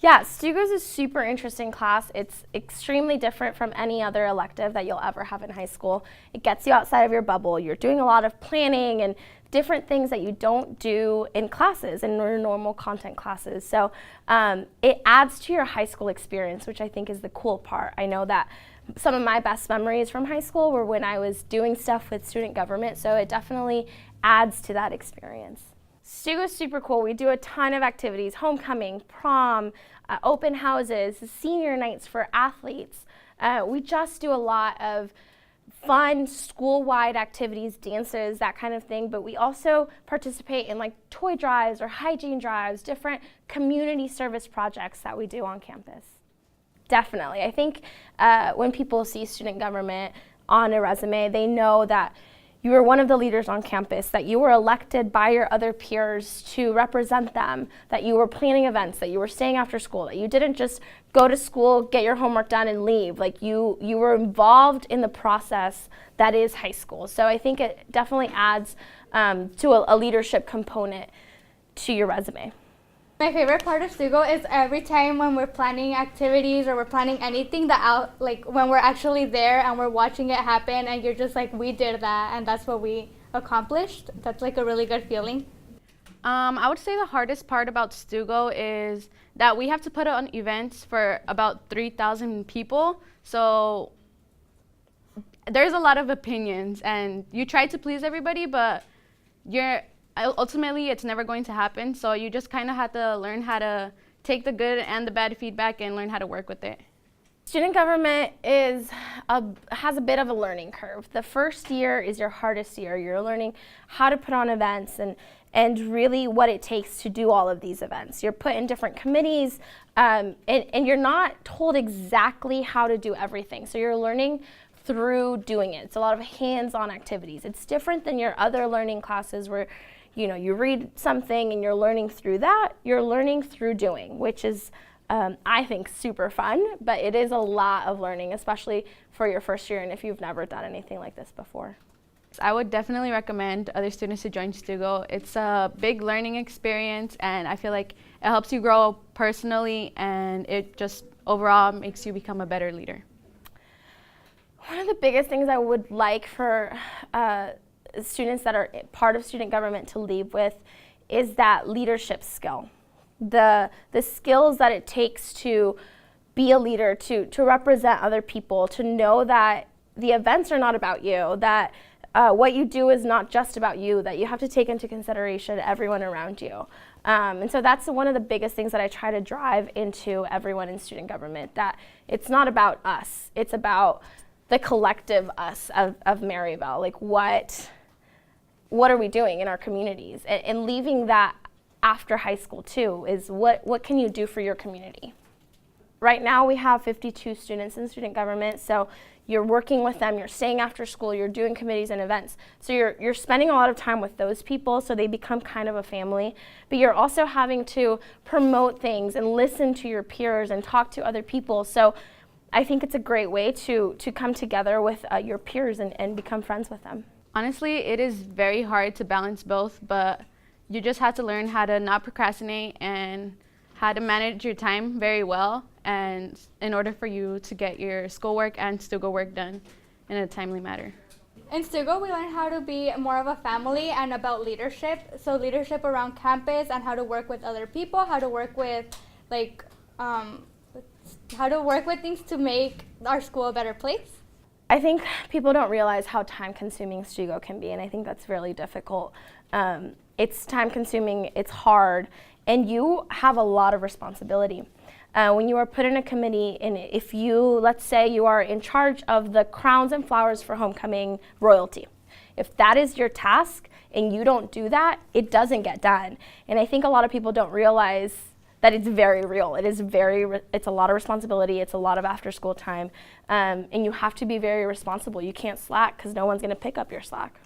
Yeah, Stugo is a super interesting class. It's extremely different from any other elective that you'll ever have in high school. It gets you outside of your bubble. You're doing a lot of planning and different things that you don't do in classes, in your normal content classes. So it adds to your high school experience, which I think is the cool part. I know that some of my best memories from high school were when I was doing stuff with student government, so it definitely adds to that experience. Stugo is super cool. We do a ton of activities: homecoming, prom, open houses, senior nights for athletes. We just do a lot of fun school-wide activities, dances, that kind of thing, but we also participate in like toy drives or hygiene drives, different community service projects that we do on campus. Definitely. I think when people see student government on a resume, they know that you were one of the leaders on campus, that you were elected by your other peers to represent them, that you were planning events, that you were staying after school, that you didn't just go to school, get your homework done, and leave. Like you were involved in the process that is high school. So I think it definitely adds to a leadership component to your resume. My favorite part of Stugo is every time when we're planning activities or we're planning anything like when we're actually there and we're watching it happen and you're just like, we did that and that's what we accomplished. That's like a really good feeling. I would say the hardest part about Stugo is that we have to put on events for about 3,000 people. So there's a lot of opinions and you try to please everybody, but ultimately, it's never going to happen, so you just kind of have to learn how to take the good and the bad feedback and learn how to work with it. Student government has a bit of a learning curve. The first year is your hardest year. You're learning how to put on events and really what it takes to do all of these events. You're put in different committees, and you're not told exactly how to do everything, so you're learning through doing it. It's a lot of hands-on activities. It's different than your other learning classes where you read something and you're learning through that. You're learning through doing, which is, I think, super fun, but it is a lot of learning, especially for your first year and if you've never done anything like this before. I would definitely recommend other students to join Stugo. It's a big learning experience and I feel like it helps you grow personally and it just overall makes you become a better leader. One of the biggest things I would like for students that are part of student government to leave with is that leadership skill. The skills that it takes to be a leader, to represent other people, to know that the events are not about you, that what you do is not just about you, that you have to take into consideration everyone around you. And so that's one of the biggest things that I try to drive into everyone in student government, that it's not about us, it's about the collective us of Maryvale. Like what are we doing in our communities? And leaving that after high school too is what can you do for your community? Right now we have 52 students in student government, so you're working with them, you're staying after school, you're doing committees and events. So you're spending a lot of time with those people, so they become kind of a family. But you're also having to promote things and listen to your peers and talk to other people. So I think it's a great way to come together with your peers and become friends with them. Honestly, it is very hard to balance both, but you just have to learn how to not procrastinate and how to manage your time very well, and in order for you to get your schoolwork and Stugo work done in a timely manner. In Stugo, we learn how to be more of a family and about leadership. So leadership around campus and how to work with other people, how to work with things to make our school a better place. I think people don't realize how time-consuming Stugo can be, and I think that's really difficult. It's time-consuming, it's hard, and you have a lot of responsibility. When you are put in a committee, and if let's say you are in charge of the crowns and flowers for homecoming royalty, if that is your task and you don't do that, it doesn't get done. And I think a lot of people don't realize that it's very real. It's a lot of responsibility, it's a lot of after school time, and you have to be very responsible. You can't slack because no one's gonna pick up your slack.